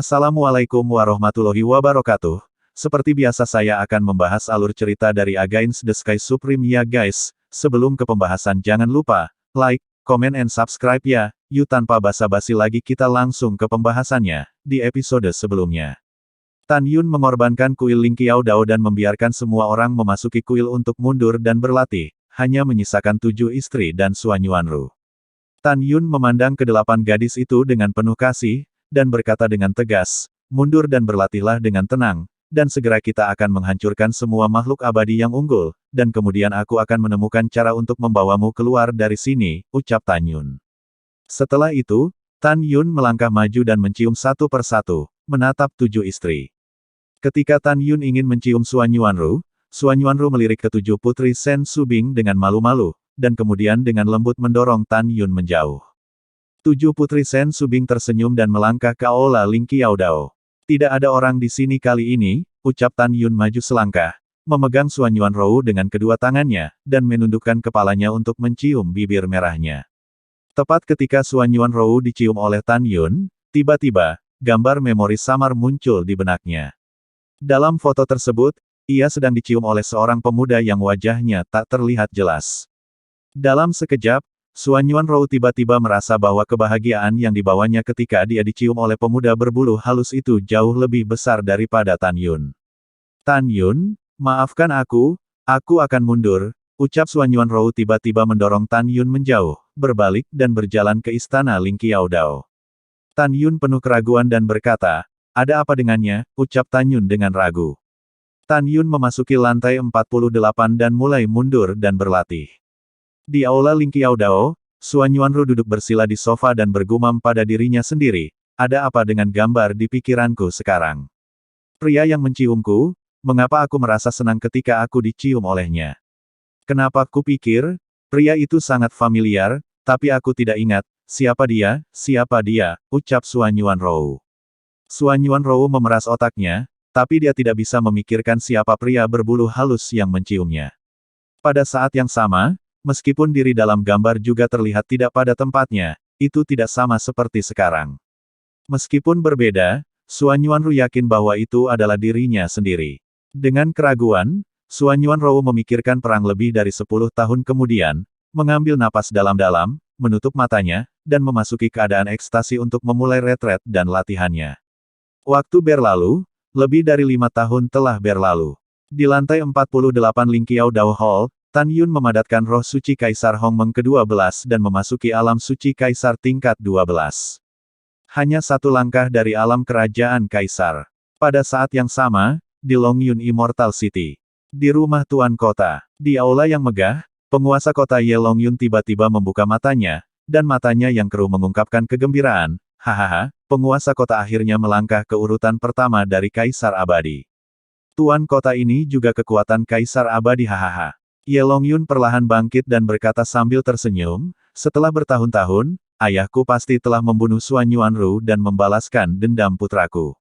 Assalamualaikum warahmatullahi wabarakatuh. Seperti biasa saya akan membahas alur cerita dari Against the Sky Supreme ya guys. Sebelum ke pembahasan jangan lupa, like, comment and subscribe ya. Yuk tanpa basa-basi lagi kita langsung ke pembahasannya. Di episode sebelumnya, Tan Yun mengorbankan kuil Ling Qiao Dao dan membiarkan semua orang memasuki kuil untuk mundur dan berlatih, hanya menyisakan 7 istri dan Suan Yuanru. Tan Yun memandang ke-8 gadis itu dengan penuh kasih, dan berkata dengan tegas, mundur dan berlatihlah dengan tenang, dan segera kita akan menghancurkan semua makhluk abadi yang unggul, dan kemudian aku akan menemukan cara untuk membawamu keluar dari sini, ucap Tan Yun. Setelah itu, Tan Yun melangkah maju dan mencium satu persatu, menatap 7 istri. Ketika Tan Yun ingin mencium Suan Yuanru melirik ke-7 putri Sen Subing dengan malu-malu, dan kemudian dengan lembut mendorong Tan Yun menjauh. 7 putri Sen Subing tersenyum dan melangkah ke aula Ling Qiao Dao. Tidak ada orang di sini kali ini, ucap Tan Yun maju selangkah, memegang Suan Yuanru dengan kedua tangannya, dan menundukkan kepalanya untuk mencium bibir merahnya. Tepat ketika Suan Yuanru dicium oleh Tan Yun, tiba-tiba, gambar memori samar muncul di benaknya. Dalam foto tersebut, ia sedang dicium oleh seorang pemuda yang wajahnya tak terlihat jelas. Dalam sekejap, Suan Yuanru tiba-tiba merasa bahwa kebahagiaan yang dibawanya ketika dia dicium oleh pemuda berbulu halus itu jauh lebih besar daripada Tan Yun. Tan Yun, maafkan aku akan mundur, ucap Suan Yuanru tiba-tiba mendorong Tan Yun menjauh, berbalik dan berjalan ke istana Ling Qiao Dao. Tan Yun penuh keraguan dan berkata, ada apa dengannya, ucap Tan Yun dengan ragu. Tan Yun memasuki lantai 48 dan mulai mundur dan berlatih. Di aula Ling Qiao Dao, Suan Yuanru duduk bersila di sofa dan bergumam pada dirinya sendiri, ada apa dengan gambar di pikiranku sekarang? Pria yang menciumku, mengapa aku merasa senang ketika aku dicium olehnya? Kenapa ku pikir, pria itu sangat familiar, tapi aku tidak ingat, siapa dia, ucap Suan Yuanru. Suan Yuanru memeras otaknya, tapi dia tidak bisa memikirkan siapa pria berbulu halus yang menciumnya. Pada saat yang sama, meskipun diri dalam gambar juga terlihat tidak pada tempatnya, itu tidak sama seperti sekarang. Meskipun berbeda, Suan Yuanru yakin bahwa itu adalah dirinya sendiri. Dengan keraguan, Suan Yuanru memikirkan perang lebih dari 10 tahun kemudian, mengambil napas dalam-dalam, menutup matanya, dan memasuki keadaan ekstasi untuk memulai retret dan latihannya. Waktu berlalu, lebih dari 5 tahun telah berlalu. Di lantai 48 Ling Qiao Dao Hall, Tan Yun memadatkan roh suci Kaisar Hongmeng ke-12 dan memasuki alam suci Kaisar tingkat 12. Hanya satu langkah dari alam kerajaan Kaisar. Pada saat yang sama, di Longyun Immortal City. Di rumah Tuan Kota. Di aula yang megah, penguasa kota Ye Longyun tiba-tiba membuka matanya, dan matanya yang keruh mengungkapkan kegembiraan. Hahaha, penguasa kota akhirnya melangkah ke urutan pertama dari Kaisar Abadi. Tuan kota ini juga kekuatan Kaisar Abadi hahaha. Ye Longyun perlahan bangkit dan berkata sambil tersenyum, setelah bertahun-tahun, ayahku pasti telah membunuh Suan Yuanru dan membalaskan dendam putraku.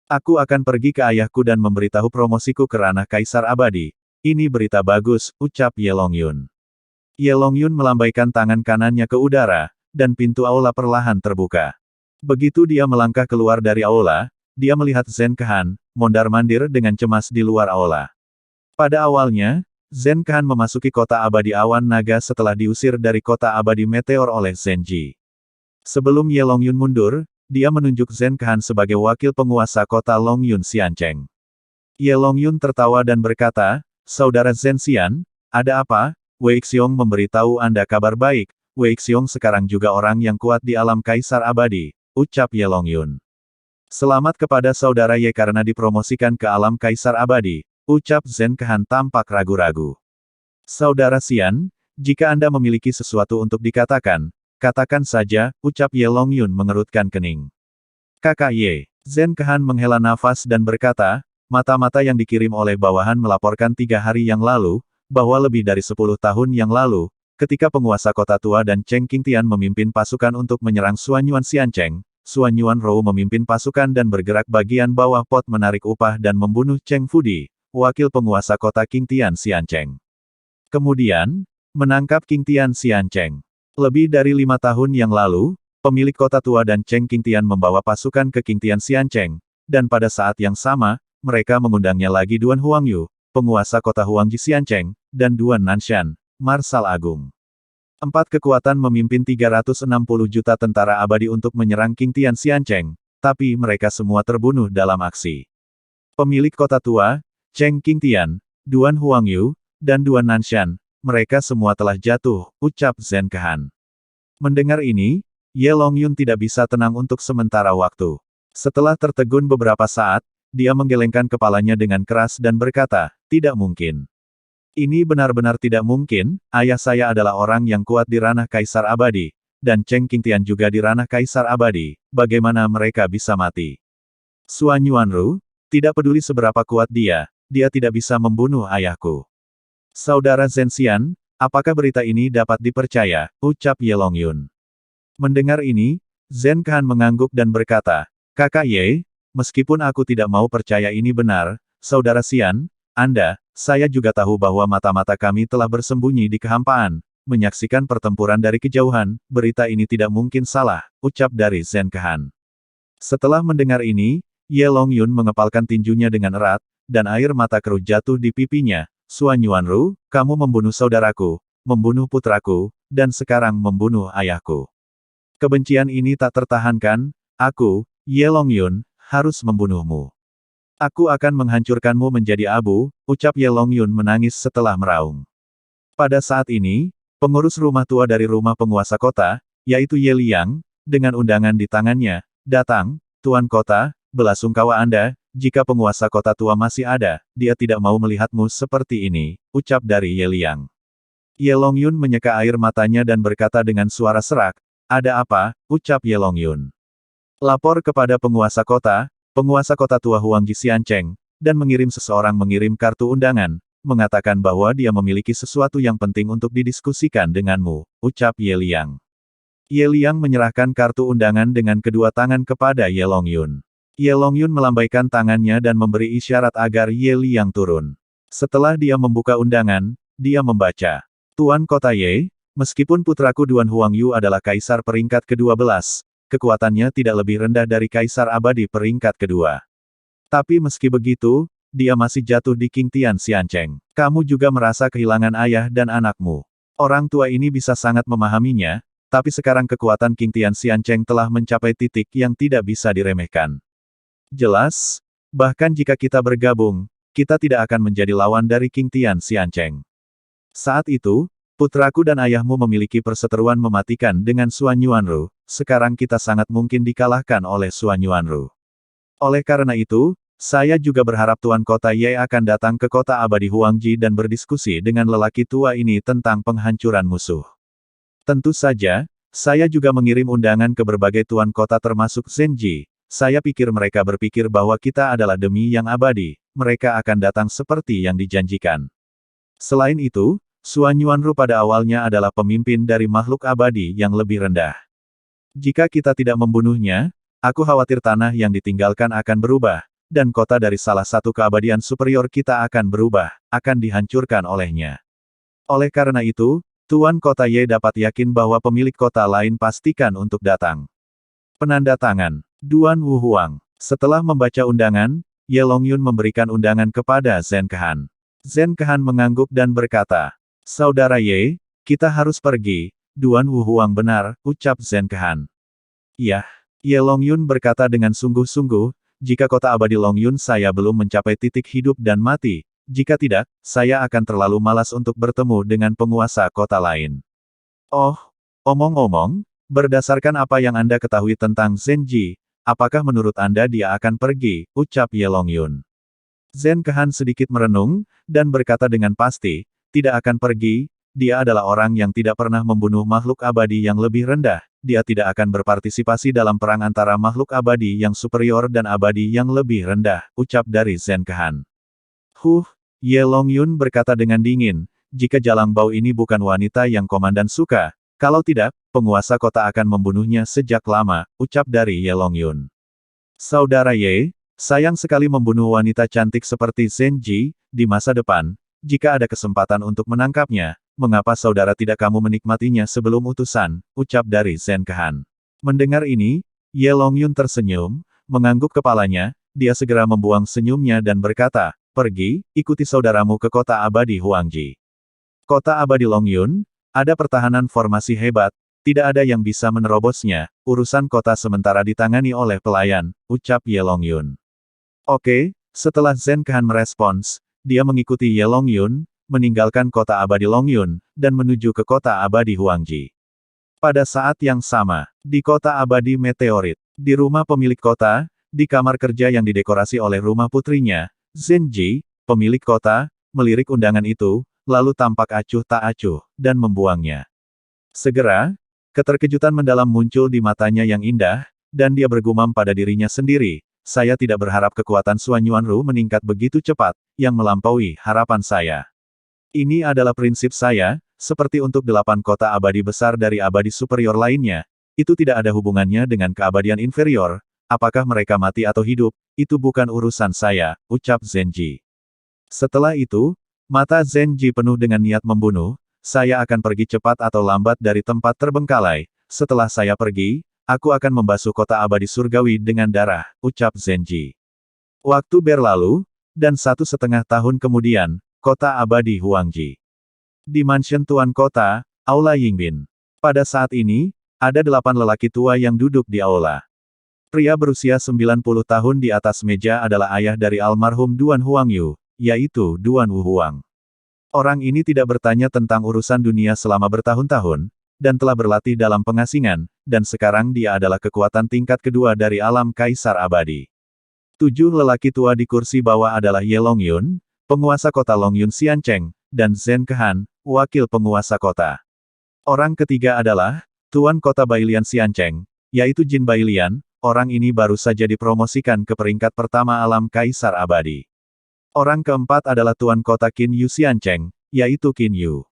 Aku akan pergi ke ayahku dan memberitahu promosiku ke ranah Kaisar Abadi. Ini berita bagus, ucap Ye Longyun. Ye Longyun melambaikan tangan kanannya ke udara, dan pintu aula perlahan terbuka. Begitu dia melangkah keluar dari aula, dia melihat Zhen Kehan, mondar-mandir dengan cemas di luar aula. Pada awalnya, Zhen Kehan memasuki kota abadi awan naga setelah diusir dari kota abadi meteor oleh Zhen Ji. Sebelum Ye Longyun mundur, dia menunjuk Zhen Kehan sebagai wakil penguasa kota Longyun Xiancheng. Ye Longyun tertawa dan berkata, Saudara Zhen Xian, ada apa? Wei Xiong memberitahu Anda kabar baik, Wei Xiong sekarang juga orang yang kuat di alam Kaisar Abadi, ucap Ye Longyun. Selamat kepada Saudara Ye karena dipromosikan ke alam Kaisar Abadi, ucap Zhen Kehan tampak ragu-ragu. Saudara Xian, jika Anda memiliki sesuatu untuk dikatakan, katakan saja, ucap Ye Longyun mengerutkan kening. Kakak Ye, Zhen Kehan menghela nafas dan berkata, mata-mata yang dikirim oleh bawahan melaporkan 3 hari yang lalu, bahwa lebih dari 10 tahun yang lalu, ketika penguasa kota tua dan Cheng Qingtian memimpin pasukan untuk menyerang Suan Yuan Xiancheng, Suan Yuanru memimpin pasukan dan bergerak bagian bawah pot menarik upah dan membunuh Cheng Fudi, wakil penguasa kota Qingtian Xiancheng. Kemudian, menangkap Qingtian Xiancheng. Lebih dari 5 tahun yang lalu, pemilik kota tua dan Cheng Qingtian membawa pasukan ke Qingtian Xiancheng, dan pada saat yang sama, mereka mengundangnya lagi Duan Huangyu, penguasa kota Huangji Xiancheng, dan Duan Nanshan, Marsal Agung. 4 kekuatan memimpin 360 juta tentara abadi untuk menyerang Qingtian Xiancheng, tapi mereka semua terbunuh dalam aksi. Pemilik kota tua, Cheng Qingtian, Duan Huangyu, dan Duan Nanshan, mereka semua telah jatuh, ucap Zhen Kehan. Mendengar ini, Ye Longyun tidak bisa tenang untuk sementara waktu. Setelah tertegun beberapa saat, dia menggelengkan kepalanya dengan keras dan berkata, tidak mungkin. Ini benar-benar tidak mungkin, ayah saya adalah orang yang kuat di ranah Kaisar Abadi, dan Cheng Qingtian juga di ranah Kaisar Abadi, bagaimana mereka bisa mati? Suan Yuanru, tidak peduli seberapa kuat dia tidak bisa membunuh ayahku. Saudara Zhenxian, apakah berita ini dapat dipercaya, ucap Ye Longyun. Mendengar ini, Zhen Kehan mengangguk dan berkata, Kakak Ye, meskipun aku tidak mau percaya ini benar, Saudara Xian, saya juga tahu bahwa mata-mata kami telah bersembunyi di kehampaan, menyaksikan pertempuran dari kejauhan, berita ini tidak mungkin salah, ucap dari Zhen Kehan. Setelah mendengar ini, Ye Longyun mengepalkan tinjunya dengan erat, dan air mata keruh jatuh di pipinya. Suan Yuanru, kamu membunuh saudaraku, membunuh putraku, dan sekarang membunuh ayahku. Kebencian ini tak tertahankan, aku, Ye Longyun, harus membunuhmu. Aku akan menghancurkanmu menjadi abu, ucap Ye Longyun menangis setelah meraung. Pada saat ini, pengurus rumah tua dari rumah penguasa kota, yaitu Ye Liang, dengan undangan di tangannya, datang, Tuan Kota, belasungkawa Anda, jika penguasa kota tua masih ada, dia tidak mau melihatmu seperti ini, ucap dari Ye Liang. Ye Longyun menyeka air matanya dan berkata dengan suara serak, ada apa, ucap Ye Longyun. Lapor kepada penguasa kota tua Huangji Xiancheng, dan seseorang mengirim kartu undangan, mengatakan bahwa dia memiliki sesuatu yang penting untuk didiskusikan denganmu, ucap Ye Liang. Ye Liang menyerahkan kartu undangan dengan kedua tangan kepada Ye Longyun. Ye Longyun melambaikan tangannya dan memberi isyarat agar Ye Liang turun. Setelah dia membuka undangan, dia membaca. Tuan Kota Ye, meskipun putraku Duan Huangyu adalah kaisar peringkat ke-12, kekuatannya tidak lebih rendah dari kaisar abadi peringkat kedua. Tapi meski begitu, dia masih jatuh di Qingtian Xiancheng. Kamu juga merasa kehilangan ayah dan anakmu. Orang tua ini bisa sangat memahaminya, tapi sekarang kekuatan Qingtian Xiancheng telah mencapai titik yang tidak bisa diremehkan. Jelas, bahkan jika kita bergabung, kita tidak akan menjadi lawan dari Qingtian Xiancheng. Saat itu, putraku dan ayahmu memiliki perseteruan mematikan dengan Suan Yuanru, sekarang kita sangat mungkin dikalahkan oleh Suan Yuanru. Oleh karena itu, saya juga berharap Tuan Kota Ye akan datang ke kota abadi Huangji dan berdiskusi dengan lelaki tua ini tentang penghancuran musuh. Tentu saja, saya juga mengirim undangan ke berbagai tuan kota termasuk Zenji. Saya pikir mereka berpikir bahwa kita adalah demi yang abadi, mereka akan datang seperti yang dijanjikan. Selain itu, Suan Yuanru pada awalnya adalah pemimpin dari makhluk abadi yang lebih rendah. Jika kita tidak membunuhnya, aku khawatir tanah yang ditinggalkan akan berubah, dan kota dari salah satu keabadian superior kita akan berubah, akan dihancurkan olehnya. Oleh karena itu, Tuan Kota Ye dapat yakin bahwa pemilik kota lain pastikan untuk datang. Penanda tangan. Duan Wu Huang. Setelah membaca undangan, Ye Longyun memberikan undangan kepada Zhen Kehan. Zhen Kehan mengangguk dan berkata, Saudara Ye, kita harus pergi. Duan Wu Huang benar, ucap Zhen Kehan. Iya. Ye Longyun berkata dengan sungguh-sungguh, jika kota abadi Longyun saya belum mencapai titik hidup dan mati, jika tidak, saya akan terlalu malas untuk bertemu dengan penguasa kota lain. Oh, omong-omong, berdasarkan apa yang Anda ketahui tentang Zenji, apakah menurut Anda dia akan pergi, ucap Ye Longyun. Zhen Kehan sedikit merenung, dan berkata dengan pasti, tidak akan pergi, dia adalah orang yang tidak pernah membunuh makhluk abadi yang lebih rendah, dia tidak akan berpartisipasi dalam perang antara makhluk abadi yang superior dan abadi yang lebih rendah, ucap dari Zhen Kehan. Ye Longyun berkata dengan dingin, jika Jalang Bau ini bukan wanita yang komandan suka, kalau tidak, penguasa kota akan membunuhnya sejak lama, ucap dari Ye Longyun. Saudara Ye, sayang sekali membunuh wanita cantik seperti Zenji, di masa depan, jika ada kesempatan untuk menangkapnya, mengapa saudara tidak kamu menikmatinya sebelum utusan, ucap dari Zhen Kehan. Mendengar ini, Ye Longyun tersenyum, mengangguk kepalanya, dia segera membuang senyumnya dan berkata, pergi, ikuti saudaramu ke kota abadi Huangji. Kota abadi Longyun, ada pertahanan formasi hebat, tidak ada yang bisa menerobosnya, urusan kota sementara ditangani oleh pelayan, ucap Ye Longyun. Oke, setelah Zhen Kehan merespons, dia mengikuti Ye Longyun, meninggalkan kota abadi Longyun, dan menuju ke kota abadi Huangji. Pada saat yang sama, di kota abadi Meteorit, di rumah pemilik kota, di kamar kerja yang didekorasi oleh rumah putrinya, Zhen Ji, pemilik kota, melirik undangan itu, lalu tampak acuh tak acuh, dan membuangnya. Segera, keterkejutan mendalam muncul di matanya yang indah, dan dia bergumam pada dirinya sendiri, saya tidak berharap kekuatan Suan Yuanru meningkat begitu cepat, yang melampaui harapan saya. Ini adalah prinsip saya, seperti untuk 8 kota abadi besar dari abadi superior lainnya, itu tidak ada hubungannya dengan keabadian inferior, apakah mereka mati atau hidup, itu bukan urusan saya, ucap Zhen Ji. Setelah itu, mata Zhen Ji penuh dengan niat membunuh, saya akan pergi cepat atau lambat dari tempat terbengkalai, setelah saya pergi, aku akan membasuh kota abadi surgawi dengan darah, ucap Zhen Ji. Waktu berlalu, dan 1,5 tahun kemudian, kota abadi Huangji. Di mansion Tuan Kota, Aula Yingbin. Pada saat ini, ada 8 lelaki tua yang duduk di aula. Pria berusia 90 tahun di atas meja adalah ayah dari almarhum Duan Huangyu, yaitu Duan Wu Huang. Orang ini tidak bertanya tentang urusan dunia selama bertahun-tahun, dan telah berlatih dalam pengasingan, dan sekarang dia adalah kekuatan tingkat kedua dari alam kaisar abadi. 7 lelaki tua di kursi bawah adalah Ye Longyun, penguasa kota Longyun Xiancheng, dan Zhen Kehan, wakil penguasa kota. Orang ketiga adalah Tuan Kota Bailian Xiancheng, yaitu Jin Bailian, orang ini baru saja dipromosikan ke peringkat pertama alam kaisar abadi. Orang keempat adalah Tuan Kota Qin Yu Xiancheng, yaitu Qin Yu.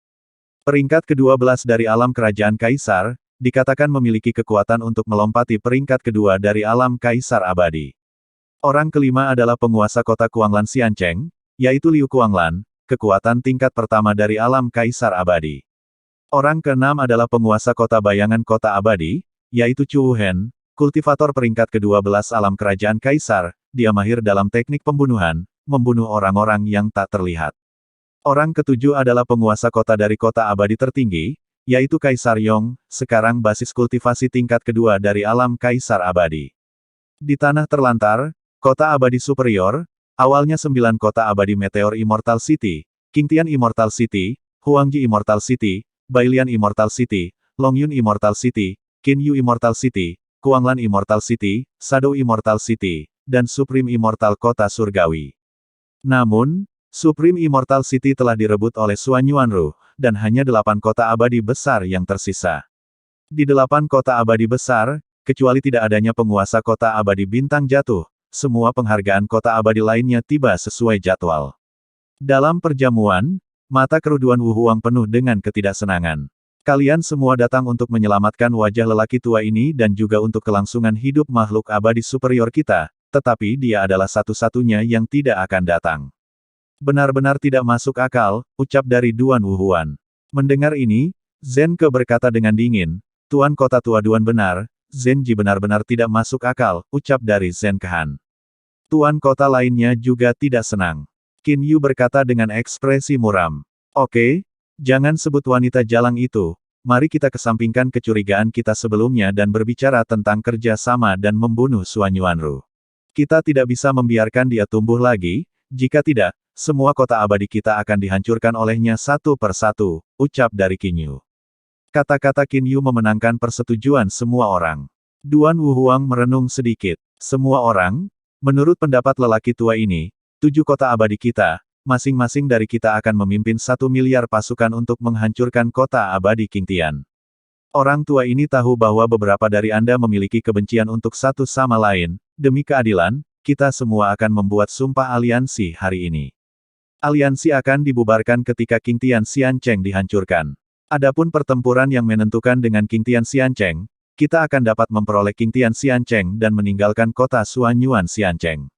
Peringkat ke-12 dari alam kerajaan kaisar, dikatakan memiliki kekuatan untuk melompati peringkat kedua dari alam kaisar abadi. Orang kelima adalah penguasa kota Kuanglan Xiancheng, yaitu Liu Kuanglan, kekuatan tingkat pertama dari alam kaisar abadi. Orang keenam adalah penguasa kota bayangan kota abadi, yaitu Chu Wuhen, kultivator peringkat ke-12 alam kerajaan kaisar, dia mahir dalam teknik pembunuhan, membunuh orang-orang yang tak terlihat. Orang ketujuh adalah penguasa kota dari kota abadi tertinggi, yaitu Kaisar Yong, sekarang basis kultivasi tingkat kedua dari alam kaisar abadi. Di tanah terlantar, kota abadi superior, awalnya 9 kota abadi Meteor Immortal City, Qingtian Immortal City, Huangji Immortal City, Bailian Immortal City, Longyun Immortal City, Qin Yu Immortal City, Kuanglan Immortal City, Shadow Immortal City, dan Supreme Immortal Kota Surgawi. Namun, Supreme Immortal City telah direbut oleh Suan Yuanru, dan hanya 8 kota abadi besar yang tersisa. Di 8 kota abadi besar, kecuali tidak adanya penguasa kota abadi bintang jatuh, semua penghargaan kota abadi lainnya tiba sesuai jadwal. Dalam perjamuan, mata keruduan Wu Huang penuh dengan ketidaksenangan. Kalian semua datang untuk menyelamatkan wajah lelaki tua ini dan juga untuk kelangsungan hidup makhluk abadi superior kita, tetapi dia adalah satu-satunya yang tidak akan datang. Benar-benar tidak masuk akal, ucap dari Duan Wu Huan. Mendengar ini, Zhen Ke berkata dengan dingin, Tuan Kota Tua Duan benar, Zhen Ji benar-benar tidak masuk akal, ucap dari Zhen Kehan. Tuan kota lainnya juga tidak senang. Qin Yu berkata dengan ekspresi muram. Oke, jangan sebut wanita jalang itu, mari kita kesampingkan kecurigaan kita sebelumnya dan berbicara tentang kerja sama dan membunuh Suan Yuanru. Kita tidak bisa membiarkan dia tumbuh lagi, jika tidak, semua kota abadi kita akan dihancurkan olehnya satu persatu, ucap dari Qin Yu. Kata-kata Qin Yu memenangkan persetujuan semua orang. Duan Wu Huang merenung sedikit. Semua orang, menurut pendapat lelaki tua ini, 7 kota abadi kita, masing-masing dari kita akan memimpin 1 miliar pasukan untuk menghancurkan kota abadi Qingtian. Orang tua ini tahu bahwa beberapa dari Anda memiliki kebencian untuk satu sama lain, demi keadilan, kita semua akan membuat sumpah aliansi hari ini. Aliansi akan dibubarkan ketika Qingtian Xiancheng dihancurkan. Adapun pertempuran yang menentukan dengan Qingtian Xiancheng, kita akan dapat memperoleh Qingtian Xiancheng dan meninggalkan kota Suanyuan Xiancheng.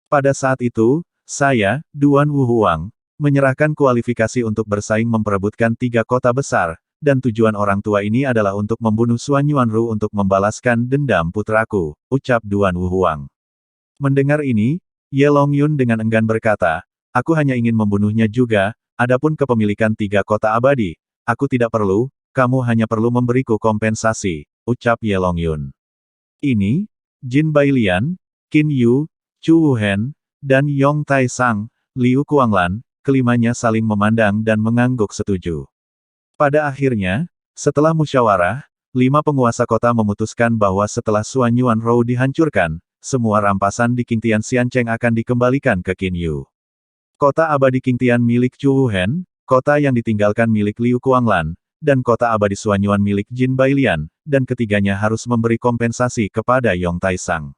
Pada saat itu, saya, Duan Wu Huang, menyerahkan kualifikasi untuk bersaing memperebutkan 3 kota besar, dan tujuan orang tua ini adalah untuk membunuh Suan Yuanru untuk membalaskan dendam putraku, ucap Duan Wuhuang. Mendengar ini, Ye Longyun dengan enggan berkata, aku hanya ingin membunuhnya juga, adapun kepemilikan 3 kota abadi, aku tidak perlu, kamu hanya perlu memberiku kompensasi, ucap Ye Longyun. Ini, Jin Bailian, Qin Yu, Chu Wuhen, dan Yong Tai Sang, Liu Kuanglan, kelimanya saling memandang dan mengangguk setuju. Pada akhirnya, setelah musyawarah, 5 penguasa kota memutuskan bahwa setelah Suan Yuanrou dihancurkan, semua rampasan di Qingtian Xiancheng akan dikembalikan ke Qin Yu. Kota abadi Qingtian milik Chu Wuhen, kota yang ditinggalkan milik Liu Kuanglan, dan kota abadi Suan Yuan milik Jin Bailian, dan ketiganya harus memberi kompensasi kepada Yong Tai Sang.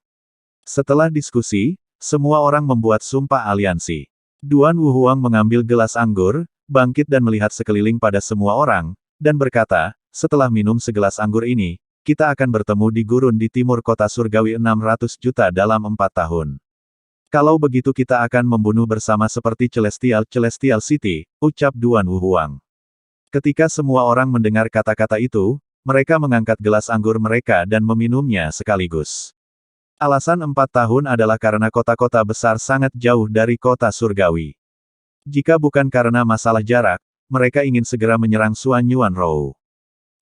Setelah diskusi, semua orang membuat sumpah aliansi. Duan Wuhuang mengambil gelas anggur, bangkit dan melihat sekeliling pada semua orang, dan berkata, setelah minum segelas anggur ini, kita akan bertemu di gurun di timur kota surgawi 600 juta dalam 4 tahun. Kalau begitu kita akan membunuh bersama seperti Celestial City, ucap Duan Wuhuang. Ketika semua orang mendengar kata-kata itu, mereka mengangkat gelas anggur mereka dan meminumnya sekaligus. Alasan 4 tahun adalah karena kota-kota besar sangat jauh dari kota surgawi. Jika bukan karena masalah jarak, mereka ingin segera menyerang Suan Yuanrou.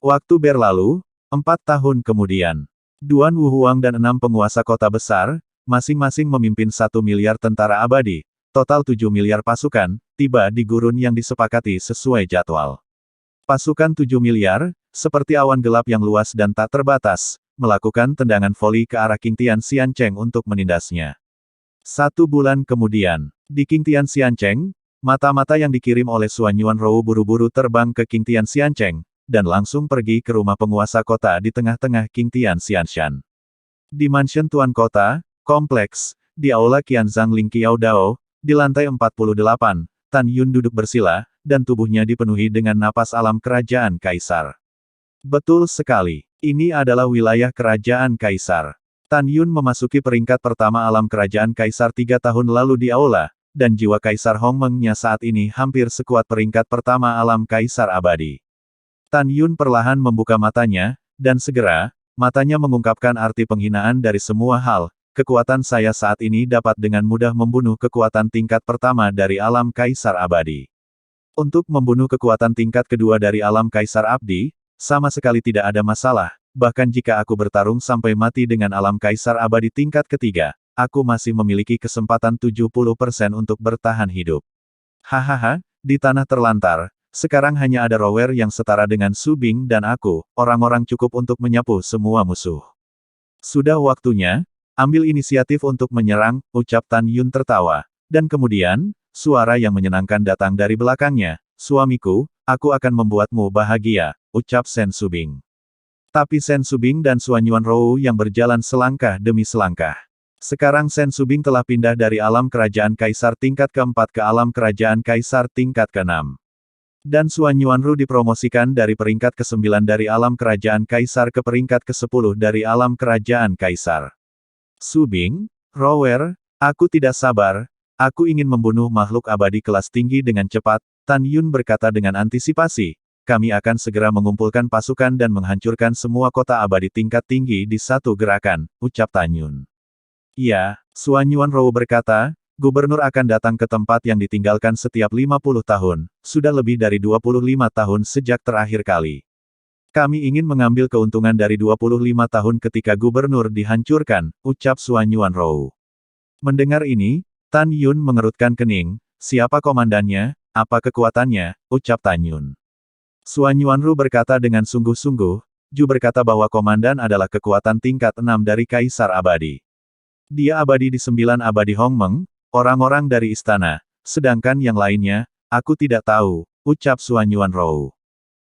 Waktu berlalu, 4 tahun kemudian, Duan Wuhuang dan 6 penguasa kota besar, masing-masing memimpin 1 miliar tentara abadi, total 7 miliar pasukan, tiba di gurun yang disepakati sesuai jadwal. Pasukan 7 miliar, seperti awan gelap yang luas dan tak terbatas, melakukan tendangan voli ke arah Qingtian Xiancheng untuk menindasnya. 1 bulan kemudian, di Qingtian Xiancheng, mata-mata yang dikirim oleh Suan Yuanrou buru-buru terbang ke Qingtian Xiancheng, dan langsung pergi ke rumah penguasa kota di tengah-tengah Qingtian Xianshan. Di mansion Tuan Kota, kompleks, di aula Qianzhang Ling Qiao Dao, di lantai 48, Tan Yun duduk bersila, dan tubuhnya dipenuhi dengan napas alam kerajaan Kaisar. Betul sekali, ini adalah wilayah kerajaan Kaisar. Tan Yun memasuki peringkat pertama alam kerajaan Kaisar 3 tahun lalu di aula, dan jiwa Kaisar Hongmeng-nya saat ini hampir sekuat peringkat pertama alam Kaisar abadi. Tan Yun perlahan membuka matanya, dan segera, matanya mengungkapkan arti penghinaan dari semua hal. Kekuatan saya saat ini dapat dengan mudah membunuh kekuatan tingkat pertama dari alam Kaisar abadi. Untuk membunuh kekuatan tingkat kedua dari alam Kaisar abdi, sama sekali tidak ada masalah, bahkan jika aku bertarung sampai mati dengan alam Kaisar abadi tingkat ketiga, aku masih memiliki kesempatan 70% untuk bertahan hidup. Hahaha, di tanah terlantar, sekarang hanya ada Rower yang setara dengan Su Bing dan aku, orang-orang cukup untuk menyapu semua musuh. Sudah waktunya, ambil inisiatif untuk menyerang, ucap Tan Yun tertawa. Dan kemudian, suara yang menyenangkan datang dari belakangnya, suamiku, aku akan membuatmu bahagia, ucap Sen Subing. Tapi Sen Subing dan Suan Yuanrou yang berjalan selangkah demi selangkah. Sekarang Sen Subing telah pindah dari alam kerajaan Kaisar tingkat keempat ke alam kerajaan Kaisar tingkat keenam. Dan Suan Yuanru dipromosikan dari peringkat ke-9 dari alam kerajaan Kaisar ke peringkat ke-10 dari alam kerajaan Kaisar. Su Bing, Rower, aku tidak sabar, aku ingin membunuh makhluk abadi kelas tinggi dengan cepat, Tan Yun berkata dengan antisipasi, kami akan segera mengumpulkan pasukan dan menghancurkan semua kota abadi tingkat tinggi di satu gerakan, ucap Tan Yun. Ya, Suan Yuanrou berkata, Gubernur akan datang ke tempat yang ditinggalkan setiap 50 tahun, sudah lebih dari 25 tahun sejak terakhir kali. Kami ingin mengambil keuntungan dari 25 tahun ketika gubernur dihancurkan, ucap Suan Yuanrou. Mendengar ini, Tan Yun mengerutkan kening, siapa komandannya, apa kekuatannya, ucap Tan Yun. Suan Yuanrou berkata dengan sungguh-sungguh, Ju berkata bahwa komandan adalah kekuatan tingkat 6 dari Kaisar Abadi. Dia abadi di 9 abadi Hongmeng, orang-orang dari istana, sedangkan yang lainnya, aku tidak tahu, ucap Suan Yuanrou.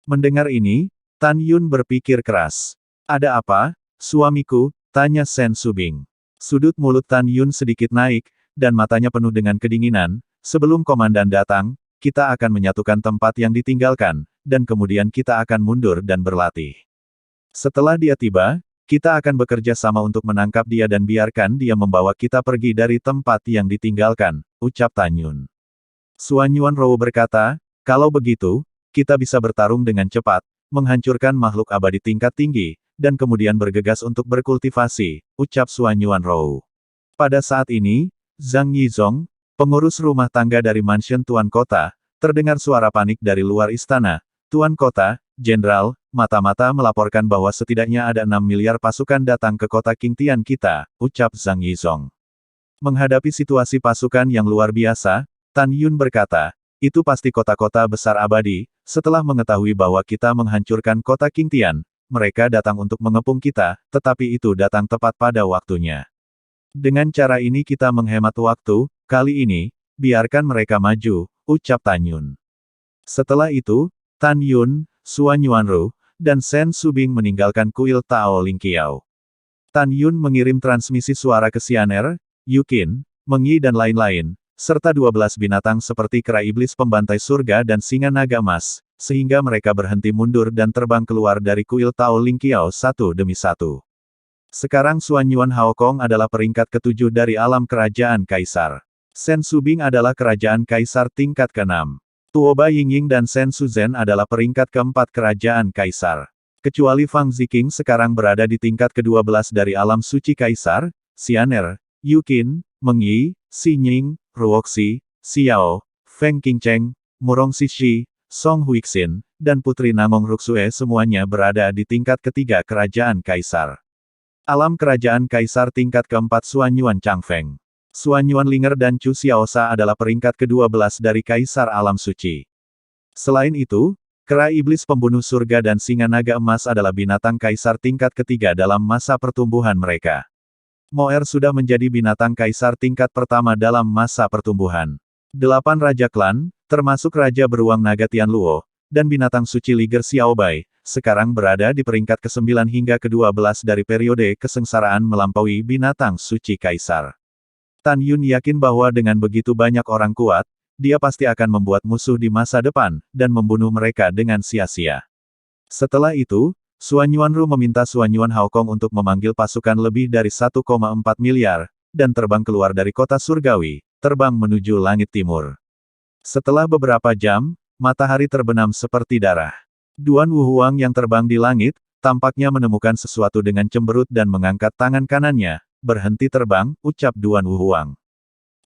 Mendengar ini, Tan Yun berpikir keras. Ada apa, suamiku? Tanya Sen Subing. Sudut mulut Tan Yun sedikit naik, dan matanya penuh dengan kedinginan. Sebelum komandan datang, kita akan menyatukan tempat yang ditinggalkan, dan kemudian kita akan mundur dan berlatih. Setelah dia tiba, kita akan bekerja sama untuk menangkap dia dan biarkan dia membawa kita pergi dari tempat yang ditinggalkan, ucap Tan Yun. Suan Yuanrou berkata, kalau begitu, kita bisa bertarung dengan cepat, menghancurkan makhluk abadi tingkat tinggi, dan kemudian bergegas untuk berkultivasi, ucap Suan Yuanrou. Pada saat ini, Zhang Yizong, pengurus rumah tangga dari mansion Tuan Kota, terdengar suara panik dari luar istana. Tuan Kota, Jenderal, mata-mata melaporkan bahwa setidaknya ada 6 miliar pasukan datang ke kota Qingtian kita, ucap Zhang Yizong. Menghadapi situasi pasukan yang luar biasa, Tan Yun berkata, itu pasti kota-kota besar abadi. Setelah mengetahui bahwa kita menghancurkan kota Qingtian, mereka datang untuk mengepung kita, tetapi itu datang tepat pada waktunya. Dengan cara ini kita menghemat waktu, kali ini, biarkan mereka maju, ucap Tan Yun. Setelah itu, Tan Yun, Suan Yuanrou, dan Shen Subing meninggalkan kuil Tao Lingqiao. Tan Yun mengirim transmisi suara ke Xianer, Yuqin, Meng Yi dan lain-lain, serta 12 binatang seperti kera iblis pembantai surga dan singa naga emas, sehingga mereka berhenti mundur dan terbang keluar dari kuil Tao Lingqiao satu demi satu. Sekarang Suan Yuan Haokong adalah peringkat ke-7 dari alam kerajaan Kaisar. Shen Subing adalah kerajaan Kaisar tingkat ke-6. Tuoba Yingying dan Shen Suzhen adalah peringkat ke-4 kerajaan Kaisar. Kecuali Fang Ziqing sekarang berada di tingkat ke-12 dari alam suci Kaisar, Xianer, Yuqin, Meng Yi, Xi Nying, Ruoxi, Xiao, Feng Qingcheng, Murong Xixi, Song Huixin, dan Putri Namong Ruxue semuanya berada di tingkat ketiga kerajaan Kaisar. Alam kerajaan Kaisar tingkat keempat Suan Yuan Changfeng. Suan Yuan Linger dan Chu Xiaosa adalah peringkat ke-12 dari Kaisar Alam Suci. Selain itu, kera iblis pembunuh surga dan singa naga emas adalah binatang Kaisar tingkat ketiga dalam masa pertumbuhan mereka. Moer sudah menjadi binatang Kaisar tingkat pertama dalam masa pertumbuhan. 8 Raja Klan, termasuk Raja Beruang Naga Tianluo, dan binatang suci Liger Xiaobai, sekarang berada di peringkat ke-9 hingga ke-12 dari periode kesengsaraan melampaui binatang suci Kaisar. Tan Yun yakin bahwa dengan begitu banyak orang kuat, dia pasti akan membuat musuh di masa depan, dan membunuh mereka dengan sia-sia. Setelah itu, Suan Yuanrou meminta Suan Yuan Haokong untuk memanggil pasukan lebih dari 1,4 miliar, dan terbang keluar dari kota surgawi, terbang menuju langit timur. Setelah beberapa jam, matahari terbenam seperti darah. Duan Wuhuang yang terbang di langit, tampaknya menemukan sesuatu dengan cemberut dan mengangkat tangan kanannya. Berhenti terbang, ucap Duan Wuhuang.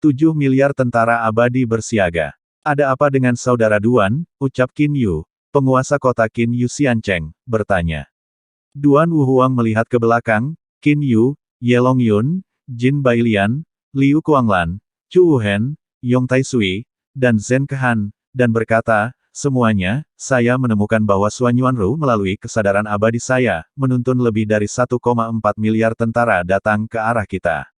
7 miliar tentara abadi bersiaga. Ada apa dengan saudara Duan, ucap Qin Yu. Penguasa kota Qin Yu Xiancheng, bertanya. Duan Wuhuang melihat ke belakang, Qin Yu, Ye Longyun, Jin Bailian, Liu Kuanglan, Chu Wuhen, Yong Taisui, dan Zhen Kehan, dan berkata, semuanya, saya menemukan bahwa Suan Yuanrou melalui kesadaran abadi saya, menuntun lebih dari 1,4 miliar tentara datang ke arah kita.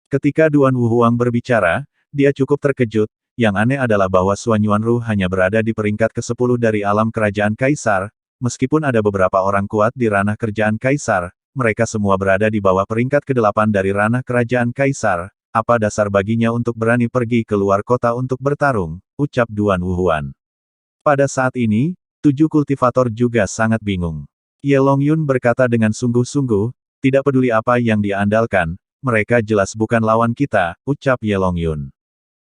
Ketika Duan Wuhuang berbicara, dia cukup terkejut. Yang aneh adalah bahwa Suan Yuanrou hanya berada di peringkat ke-10 dari alam kerajaan Kaisar, meskipun ada beberapa orang kuat di ranah kerajaan Kaisar, mereka semua berada di bawah peringkat ke-8 dari ranah kerajaan Kaisar. Apa dasar baginya untuk berani pergi ke luar kota untuk bertarung, ucap Duan Wuhuan. Pada saat ini, 7 kultivator juga sangat bingung. Ye Longyun berkata dengan sungguh-sungguh, tidak peduli apa yang dia andalkan, mereka jelas bukan lawan kita, ucap Ye Longyun.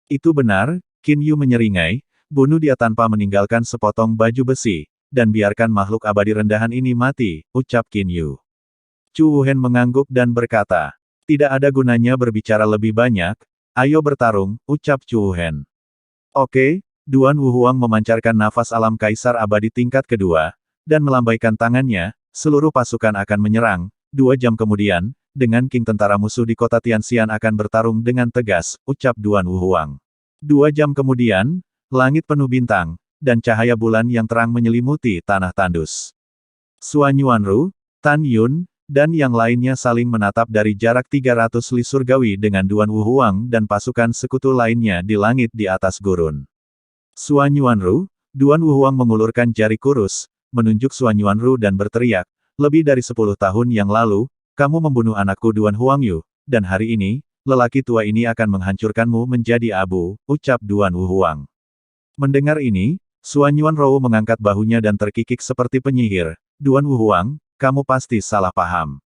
Itu benar, Qin Yu menyeringai, bunuh dia tanpa meninggalkan sepotong baju besi, dan biarkan makhluk abadi rendahan ini mati, ucap Qin Yu. Chu Wuhen mengangguk dan berkata, tidak ada gunanya berbicara lebih banyak, ayo bertarung, ucap Chu Wuhen. Oke, Duan Wuhuang memancarkan nafas alam Kaisar abadi tingkat kedua, dan melambaikan tangannya, seluruh pasukan akan menyerang. 2 jam kemudian, dengan King tentara musuh di kota Tianxian akan bertarung dengan tegas, ucap Duan Wuhuang. 2 jam kemudian, langit penuh bintang, dan cahaya bulan yang terang menyelimuti tanah tandus. Suan Yuanrou, Tan Yun, dan yang lainnya saling menatap dari jarak 300 li surgawi dengan Duan Wuhuang dan pasukan sekutu lainnya di langit di atas gurun. Suan Yuanrou, Duan Wuhuang mengulurkan jari kurus, menunjuk Suan Yuanrou dan berteriak, lebih dari 10 tahun yang lalu, kamu membunuh anakku Duan Huangyu, dan hari ini, lelaki tua ini akan menghancurkanmu menjadi abu, ucap Duan Wuhuang. Mendengar ini, Suan Yuanrou mengangkat bahunya dan terkikik seperti penyihir. Duan Wuhuang, kamu pasti salah paham.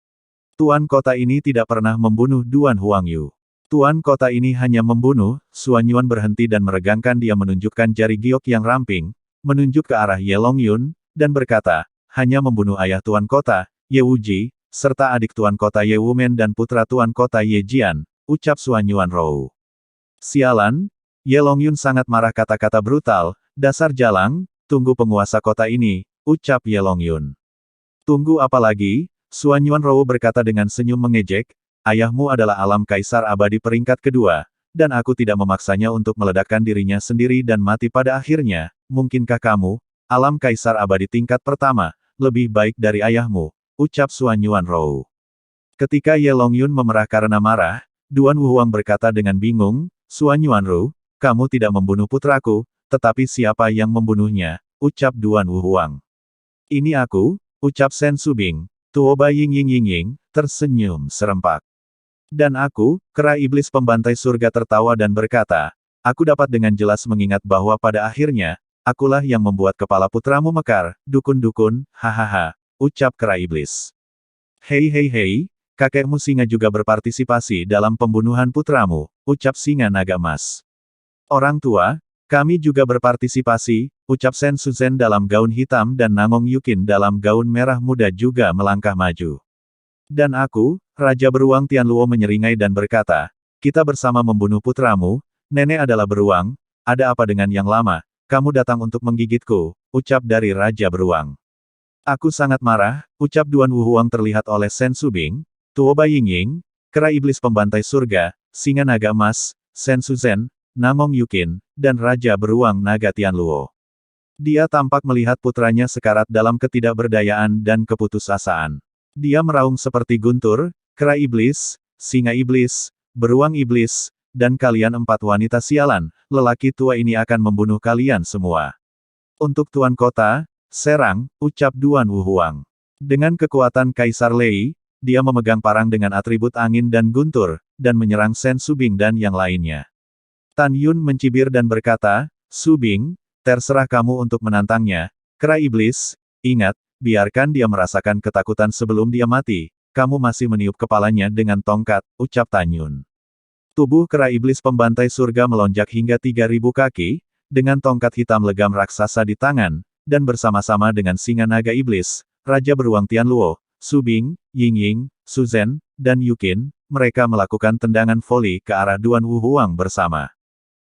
Tuan kota ini tidak pernah membunuh Duan Huangyu. Tuan kota ini hanya membunuh. Suan Yuan berhenti dan meregangkan dia menunjukkan jari giok yang ramping, menunjuk ke arah Ye Longyun, dan berkata, hanya membunuh ayah Tuan Kota, Ye Wuji, serta adik Tuan Kota Ye Wumen dan putra Tuan Kota Ye Jian, ucap Suan Yuanrou. Sialan, Ye Longyun sangat marah kata-kata brutal, dasar jalang, tunggu penguasa kota ini, ucap Ye Longyun. Tunggu apa lagi? Suan Yuanrou berkata dengan senyum mengejek, ayahmu adalah alam kaisar abadi peringkat kedua, dan aku tidak memaksanya untuk meledakkan dirinya sendiri dan mati pada akhirnya, mungkinkah kamu, alam kaisar abadi tingkat pertama, lebih baik dari ayahmu, ucap Suan Yuanrou. Ketika Ye Longyun memerah karena marah, Duan Wuhuang berkata dengan bingung, Suan Yuanrou, kamu tidak membunuh putraku, tetapi siapa yang membunuhnya, ucap Duan Wuhuang. Ini aku, ucap Sen Subing. Tuoba Ying, tersenyum serempak. Dan aku, kera iblis pembantai surga tertawa dan berkata, aku dapat dengan jelas mengingat bahwa pada akhirnya, akulah yang membuat kepala putramu mekar, dukun-dukun, hahaha, ucap kera iblis. Hei, kakekmu singa juga berpartisipasi dalam pembunuhan putramu, ucap singa naga emas. Orang tua, kami juga berpartisipasi, ucap Sen Suzhen dalam gaun hitam dan Nangong Yukin dalam gaun merah muda juga melangkah maju. Dan aku, Raja Beruang Tianluo menyeringai dan berkata, kita bersama membunuh putramu, nenek adalah beruang, ada apa dengan yang lama, kamu datang untuk menggigitku, ucap dari Raja Beruang. Aku sangat marah, ucap Duan Wuhuang terlihat oleh Sen Subing, Tuoba Ying, kera iblis pembantai surga, singa naga emas, Sen Suzhen, Nangong Yukin, dan Raja Beruang Naga Tianluo. Dia tampak melihat putranya sekarat dalam ketidakberdayaan dan keputusasaan. Dia meraung seperti guntur, kera iblis, singa iblis, beruang iblis, dan kalian 4 wanita sialan, lelaki tua ini akan membunuh kalian semua. Untuk Tuan Kota, serang, ucap Duan Wuhuang. Dengan kekuatan Kaisar Lei, dia memegang parang dengan atribut angin dan guntur, dan menyerang Sen Subing dan yang lainnya. Tan Yun mencibir dan berkata, Subing, terserah kamu untuk menantangnya, kera iblis, ingat, biarkan dia merasakan ketakutan sebelum dia mati, kamu masih meniup kepalanya dengan tongkat, ucap Tan Yun. Tubuh kera iblis pembantai surga melonjak hingga 3.000 kaki, dengan tongkat hitam legam raksasa di tangan, dan bersama-sama dengan singa naga iblis, Raja Beruang Tianluo, Subing, Ying, Suzhen, dan Yukin, mereka melakukan tendangan voli ke arah Duan Wuhuang bersama.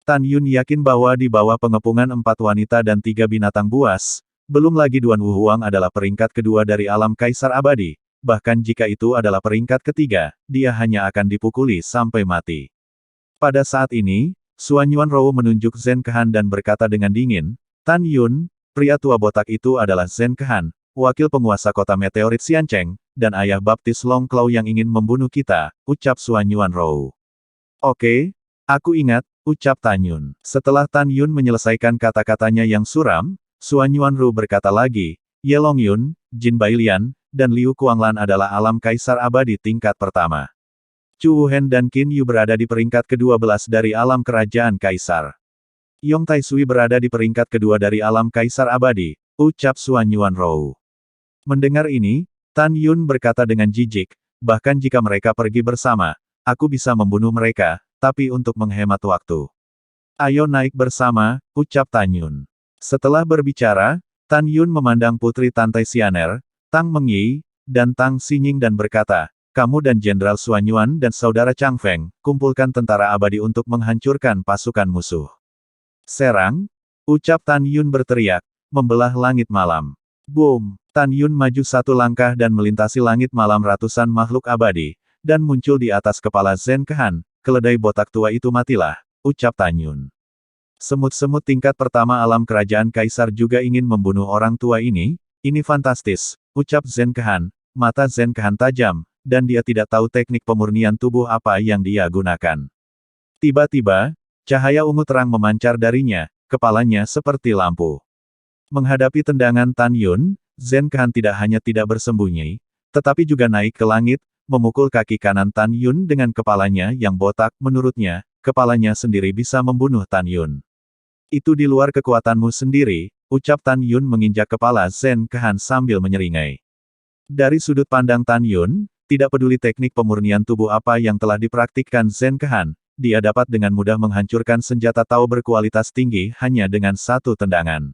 Tan Yun yakin bahwa di bawah pengepungan 4 wanita dan 3 binatang buas, belum lagi Duan Wuhuang adalah peringkat kedua dari alam kaisar abadi, bahkan jika itu adalah peringkat ketiga, dia hanya akan dipukuli sampai mati. Pada saat ini, Suan Yuanrou menunjuk Zhen Kehan dan berkata dengan dingin, Tan Yun, pria tua botak itu adalah Zhen Kehan, wakil penguasa kota meteorit Xiancheng, dan ayah baptis Long Claw yang ingin membunuh kita, ucap Suan Yuanrou. Oke, aku ingat, ucap Tan Yun. Setelah Tan Yun menyelesaikan kata-katanya yang suram, Suan Yuanrou berkata lagi, Ye Longyun, Jin Bailian, dan Liu Kuanglan adalah alam kaisar abadi tingkat pertama. Chu Wuhen dan Qin Yu berada di peringkat ke-12 dari alam kerajaan kaisar. Yong Taisui berada di peringkat kedua dari alam kaisar abadi, ucap Suan Yuanrou. Mendengar ini, Tan Yun berkata dengan jijik, bahkan jika mereka pergi bersama, aku bisa membunuh mereka, tapi untuk menghemat waktu. Ayo naik bersama, ucap Tan Yun. Setelah berbicara, Tan Yun memandang Putri Tantai Xianer, Tang Mengyi, dan Tang Xinying dan berkata, kamu dan Jenderal Suan Yuan dan Saudara Chang Feng, kumpulkan tentara abadi untuk menghancurkan pasukan musuh. Serang, ucap Tan Yun berteriak, membelah langit malam. Boom! Tan Yun maju 1 langkah dan melintasi langit malam ratusan makhluk abadi, dan muncul di atas kepala Zhen Kehan, keledai botak tua itu matilah, ucap Tan Yun. Semut-semut tingkat pertama alam kerajaan kaisar juga ingin membunuh orang tua ini fantastis, ucap Zhen Kehan, mata Zhen Kehan tajam, dan dia tidak tahu teknik pemurnian tubuh apa yang dia gunakan. Tiba-tiba, cahaya ungu terang memancar darinya, kepalanya seperti lampu. Menghadapi tendangan Tan Yun, Zhen Kehan tidak hanya tidak bersembunyi, tetapi juga naik ke langit, memukul kaki kanan Tan Yun dengan kepalanya yang botak, menurutnya, kepalanya sendiri bisa membunuh Tan Yun. Itu di luar kekuatanmu sendiri, ucap Tan Yun menginjak kepala Zhen Kehan sambil menyeringai. Dari sudut pandang Tan Yun, tidak peduli teknik pemurnian tubuh apa yang telah dipraktikkan Zhen Kehan, dia dapat dengan mudah menghancurkan senjata Tao berkualitas tinggi hanya dengan 1 tendangan.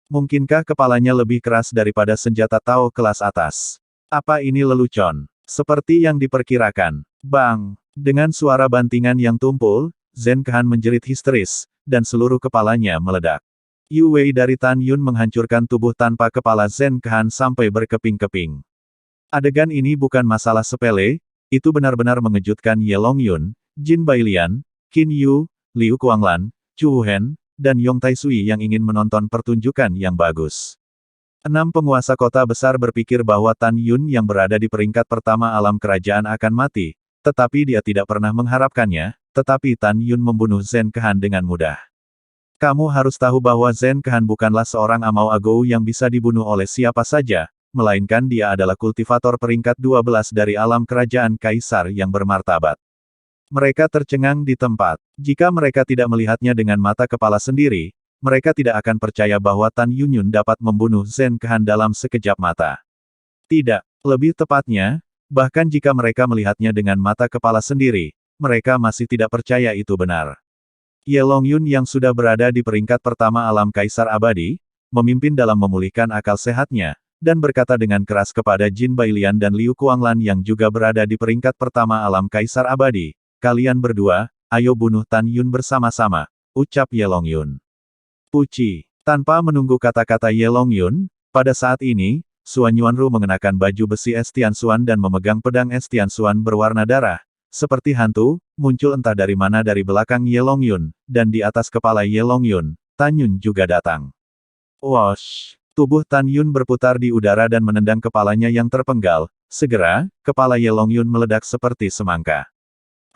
Mungkinkah kepalanya lebih keras daripada senjata Tao kelas atas? Apa ini lelucon? Seperti yang diperkirakan. Bang! Dengan suara bantingan yang tumpul, Zhen Kehan menjerit histeris, dan seluruh kepalanya meledak. Yu Wei dari Tan Yun menghancurkan tubuh tanpa kepala Zhen Kehan sampai berkeping-keping. Adegan ini bukan masalah sepele, itu benar-benar mengejutkan Ye Longyun, Jin Bailian, Qin Yu, Liu Kuanglan, Chu Wuhen, dan Yong Taisui yang ingin menonton pertunjukan yang bagus. 6 penguasa kota besar berpikir bahwa Tan Yun yang berada di peringkat pertama alam kerajaan akan mati, tetapi dia tidak pernah mengharapkannya, tetapi Tan Yun membunuh Zhen Kehan dengan mudah. Kamu harus tahu bahwa Zhen Kehan bukanlah seorang Amao Agou yang bisa dibunuh oleh siapa saja, melainkan dia adalah kultivator peringkat 12 dari alam kerajaan kaisar yang bermartabat. Mereka tercengang di tempat. Jika mereka tidak melihatnya dengan mata kepala sendiri, mereka tidak akan percaya bahwa Tan Yunyun dapat membunuh Zhen Kehan dalam sekejap mata. Tidak, lebih tepatnya, bahkan jika mereka melihatnya dengan mata kepala sendiri, mereka masih tidak percaya itu benar. Ye Longyun yang sudah berada di peringkat pertama alam kaisar abadi, memimpin dalam memulihkan akal sehatnya, dan berkata dengan keras kepada Jin Bailian dan Liu Kuanglan yang juga berada di peringkat pertama alam kaisar abadi, kalian berdua, ayo bunuh Tan Yun bersama-sama, ucap Ye Longyun. Puci. Tanpa menunggu kata-kata Ye Longyun, pada saat ini, Suan Yuanru mengenakan baju besi es Tianxuan dan memegang pedang es Tianxuan berwarna darah. Seperti hantu, muncul entah dari mana dari belakang Ye Longyun, dan di atas kepala Ye Longyun, Tan Yun juga datang. Wosh! Tubuh Tan Yun berputar di udara dan menendang kepalanya yang terpenggal. Segera, kepala Ye Longyun meledak seperti semangka.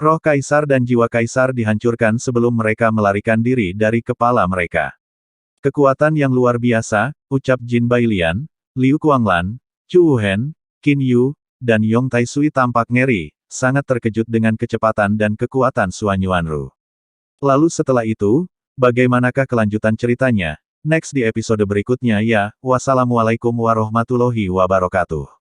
Roh kaisar dan jiwa kaisar dihancurkan sebelum mereka melarikan diri dari kepala mereka. Kekuatan yang luar biasa, ucap Jin Bailian, Liu Kuanglan, Chu Wuhen, Qin Yu, dan Yong Taisui tampak ngeri, sangat terkejut dengan kecepatan dan kekuatan Suan Yuanru. Lalu setelah itu, bagaimanakah kelanjutan ceritanya? Next di episode berikutnya ya, wassalamualaikum warahmatullahi wabarakatuh.